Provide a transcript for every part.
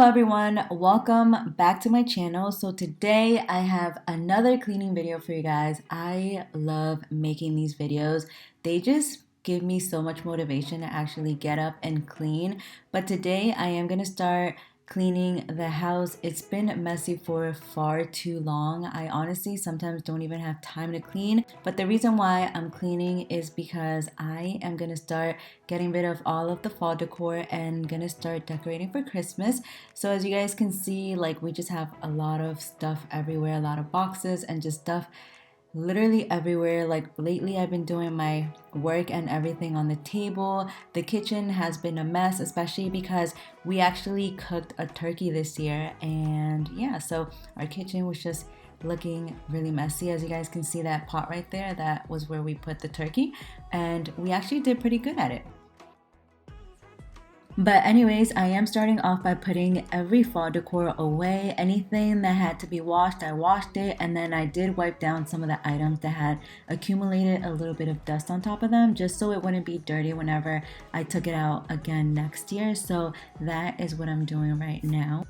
Hello everyone, welcome back to my channel. So today I have another cleaning video for you guys. I love making these videos. They just give me so much motivation to actually get up and clean. But today I am going to start cleaning the house. It's been messy for far too long. I honestly sometimes don't even have time to clean. But the reason why I'm cleaning is because I am going to start getting rid of all of the fall decor and gonna start decorating for Christmas. So as you guys can see, like we just have a lot of stuff everywhere, a lot of boxes and just stuff literally everywhere. Like lately I've been doing my work and everything on the table. The kitchen has been a mess, especially because we actually cooked a turkey this year, and yeah, so our kitchen was just looking really messy. As you guys can see, that pot right there, that was where we put the turkey, and we actually did pretty good at it. But anyways, I am starting off by putting every fall decor away. Anything that had to be washed, I washed it, and then I did wipe down some of the items that had accumulated a little bit of dust on top of them, just so it wouldn't be dirty whenever I took it out again next year. So that is what I'm doing right now.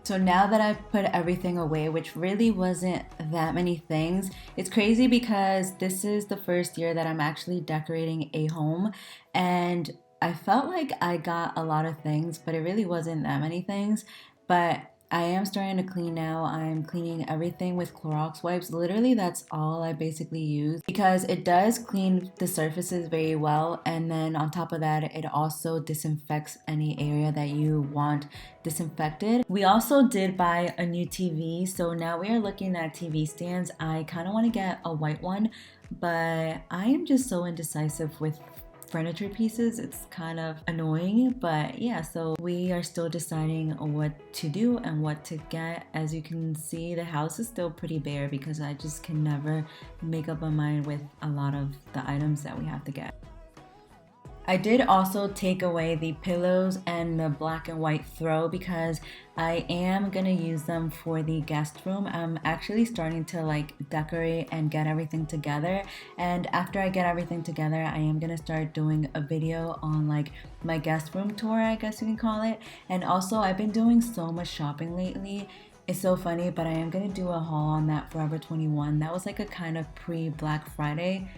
So now that I've put everything away, which really wasn't that many things, it's crazy because this is the first year that I'm actually decorating a home, and I felt like I got a lot of things, but it really wasn't that many things. But I am starting to clean now. I'm cleaning everything with Clorox wipes. Literally, that's all I basically use because it does clean the surfaces very well. And then on top of that, it also disinfects any area that you want disinfected. We also did buy a new TV. So now we are looking at TV stands. I kind of want to get a white one, but I am just so indecisive with furniture pieces. It's kind of annoying, but yeah, so we are still deciding what to do and what to get. As you can see, the house is still pretty bare because I just can never make up my mind with a lot of the items that we have to get. I did also take away the pillows and the black and white throw because I am gonna use them for the guest room. I'm actually starting to like decorate and get everything together, and after I get everything together, I am gonna start doing a video on like my guest room tour, I guess you can call it. And also I've been doing so much shopping lately. It's so funny, but I am gonna do a haul on that Forever 21. That was like a kind of pre-Black Friday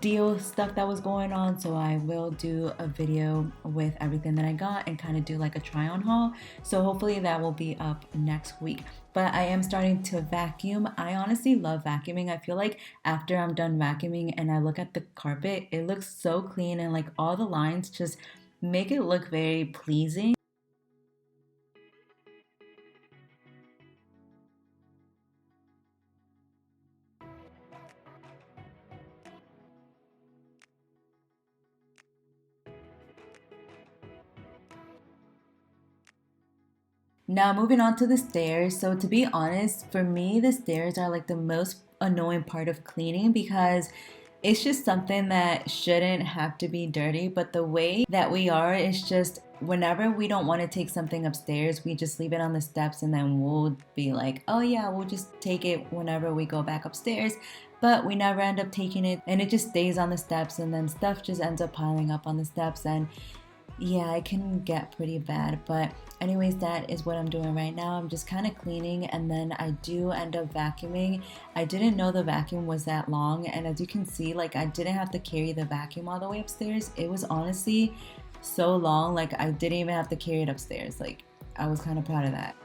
deal stuff that was going on, so I will do a video with everything that I got and kind of do like a try on haul. So hopefully that will be up next week. But I am starting to vacuum. I honestly love vacuuming. I feel like after I'm done vacuuming and I look at the carpet, it looks so clean and like all the lines just make it look very pleasing. Now moving on to the stairs. So to be honest, for me, the stairs are like the most annoying part of cleaning because it's just something that shouldn't have to be dirty. But the way that we are is just whenever we don't want to take something upstairs, we just leave it on the steps and then we'll be like, oh yeah, we'll just take it whenever we go back upstairs. But we never end up taking it and it just stays on the steps, and then stuff just ends up piling up on the steps, and yeah, it can get pretty bad. But anyways, that is what I'm doing right now. I'm just kind of cleaning and then I do end up vacuuming. I didn't know the vacuum was that long, and as you can see, like I didn't have to carry the vacuum all the way upstairs. It was honestly so long, like I didn't even have to carry it upstairs. Like I was kind of proud of that.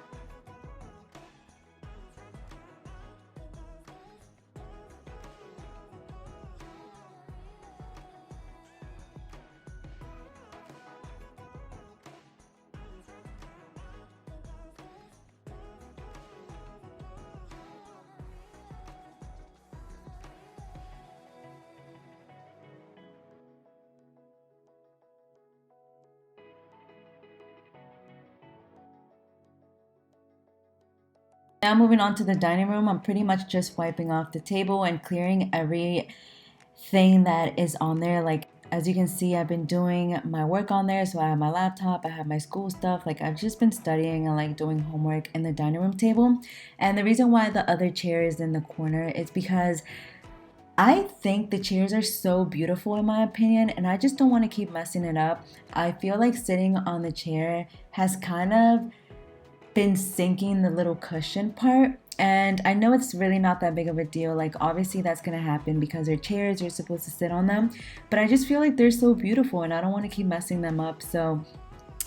Now moving on to the dining room, I'm pretty much just wiping off the table and clearing everything that is on there. Like as you can see, I've been doing my work on there. So I have my laptop, I have my school stuff. Like I've just been studying and like doing homework in the dining room table. And the reason why the other chair is in the corner is because I think the chairs are so beautiful in my opinion, and I just don't want to keep messing it up. I feel like sitting on the chair has kind of been sinking the little cushion part. And I know it's really not that big of a deal. Like, obviously, that's gonna happen because they're chairs, you're supposed to sit on them. But I just feel like they're so beautiful and I don't wanna keep messing them up. So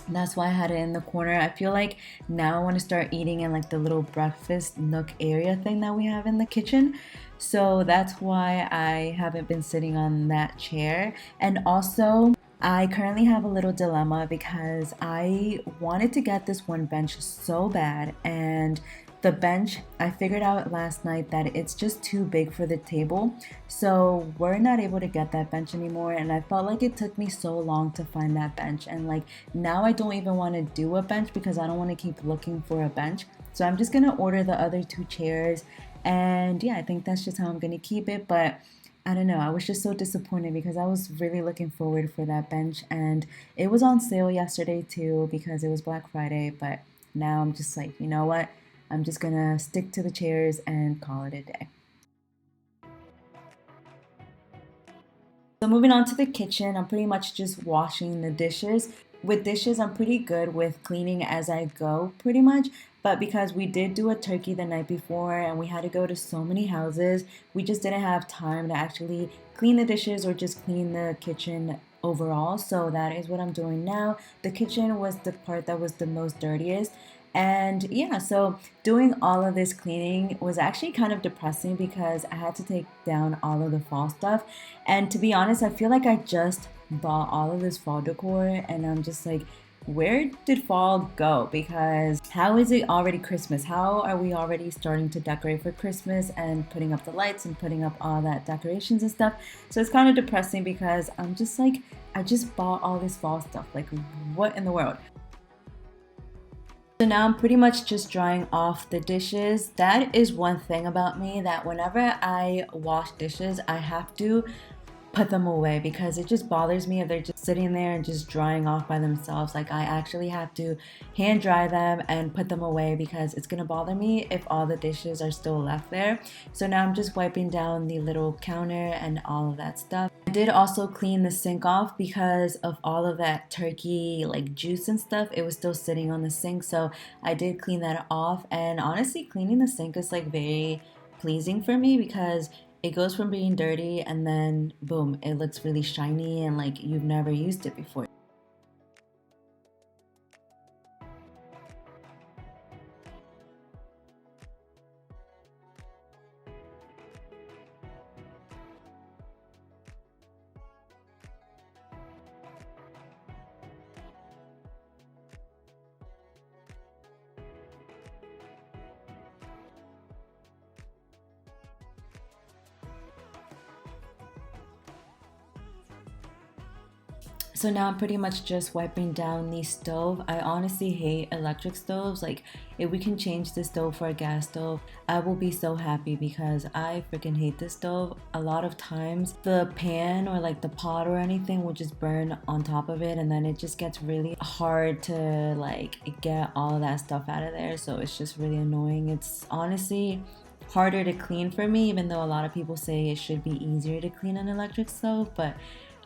that's why I had it in the corner. I feel like now I want to start eating in like the little breakfast nook area thing that we have in the kitchen. So that's why I haven't been sitting on that chair. And also, I currently have a little dilemma because I wanted to get this one bench so bad, and the bench, I figured out last night that it's just too big for the table. So we're not able to get that bench anymore. And I felt like it took me so long to find that bench. And like now I don't even want to do a bench because I don't want to keep looking for a bench. So I'm just going to order the other two chairs. And yeah, I think that's just how I'm going to keep it. But I don't know. I was just so disappointed because I was really looking forward for that bench. And it was on sale yesterday too because it was Black Friday. But now I'm just like, you know what? I'm just gonna stick to the chairs and call it a day. So moving on to the kitchen, I'm pretty much just washing the dishes. With dishes, I'm pretty good with cleaning as I go, pretty much. But because we did do a turkey the night before and we had to go to so many houses, we just didn't have time to actually clean the dishes or just clean the kitchen overall. So that is what I'm doing now. The kitchen was the part that was the most dirtiest. And yeah, so doing all of this cleaning was actually kind of depressing because I had to take down all of the fall stuff. And to be honest, I feel like I just bought all of this fall decor and I'm just like, where did fall go? Because how is it already Christmas? How are we already starting to decorate for Christmas and putting up the lights and putting up all that decorations and stuff? So it's kind of depressing because I'm just like, I just bought all this fall stuff. Like, what in the world? So now I'm pretty much just drying off the dishes. That is one thing about me that whenever I wash dishes, I have to put them away because it just bothers me if they're just sitting there and just drying off by themselves. Like I actually have to hand dry them and put them away because it's gonna bother me if all the dishes are still left there. So now I'm just wiping down the little counter and all of that stuff. I did also clean the sink off because of all of that turkey like juice and stuff. It was still sitting on the sink, so I did clean that off. And honestly, cleaning the sink is like very pleasing for me because it goes from being dirty and then boom, it looks really shiny and like you've never used it before. So now I'm pretty much just wiping down the stove. I honestly hate electric stoves. Like, if we can change the stove for a gas stove, I will be so happy because I freaking hate this stove. A lot of times, the pan or like the pot or anything will just burn on top of it, and then it just gets really hard to like get all of that stuff out of there. So it's just really annoying. It's honestly harder to clean for me, even though a lot of people say it should be easier to clean an electric stove, but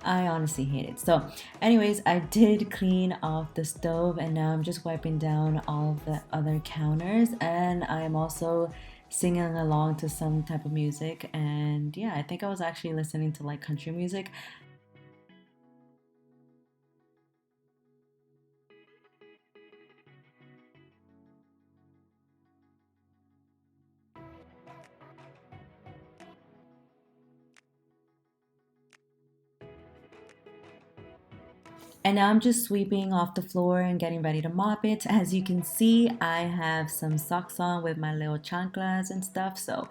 I honestly hate it. So, anyways, I did clean off the stove and now I'm just wiping down all of the other counters and I'm also singing along to some type of music. And yeah, I think I was actually listening to like country music. And now I'm just sweeping off the floor and getting ready to mop it. As you can see, I have some socks on with my little chanclas and stuff. So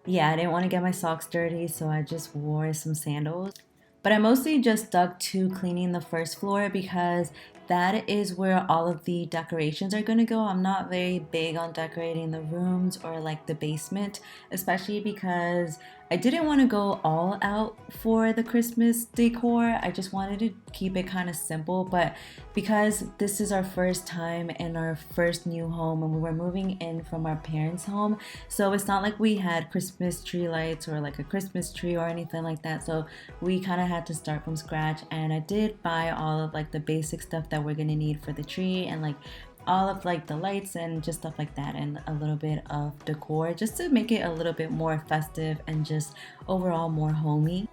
yeah, I didn't want to get my socks dirty, so I just wore some sandals. But I mostly just stuck to cleaning the first floor because that is where all of the decorations are gonna go. I'm not very big on decorating the rooms or like the basement, especially because I didn't want to go all out for the Christmas decor. I just wanted to keep it kind of simple, but because this is our first time in our first new home and we were moving in from our parents' home, so it's not like we had Christmas tree lights or like a Christmas tree or anything like that. So we kind of had to start from scratch, and I did buy all of like the basic stuff that we're gonna need for the tree and like all of like the lights and just stuff like that, and a little bit of decor just to make it a little bit more festive and just overall more homey.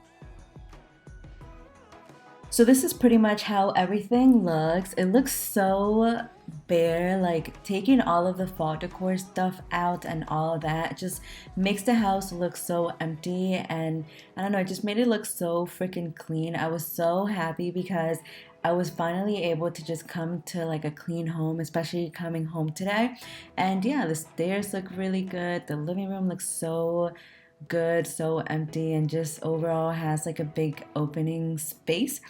So this is pretty much how everything looks. It looks so bare, like taking all of the fall decor stuff out and all of that just makes the house look so empty, and I don't know, it just made it look so freaking clean. I was so happy because I was finally able to just come to like a clean home, especially coming home today. And yeah, the stairs look really good. The living room looks so good, so empty, and just overall has like a big opening space.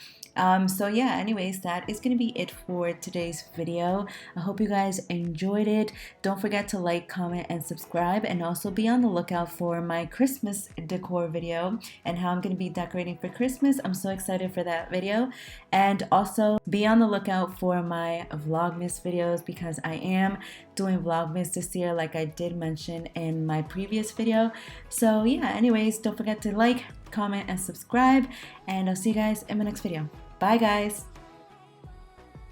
So yeah, anyways, that is gonna be it for today's video. I hope you guys enjoyed it. Don't forget to like, comment, and subscribe, and also be on the lookout for my Christmas decor video and how I'm gonna be decorating for Christmas. I'm so excited for that video. And also be on the lookout for my Vlogmas videos because I am doing Vlogmas this year, like I did mention in my previous video. So yeah, anyways, don't forget to like, comment, and subscribe, and I'll see you guys in my next video. Bye guys!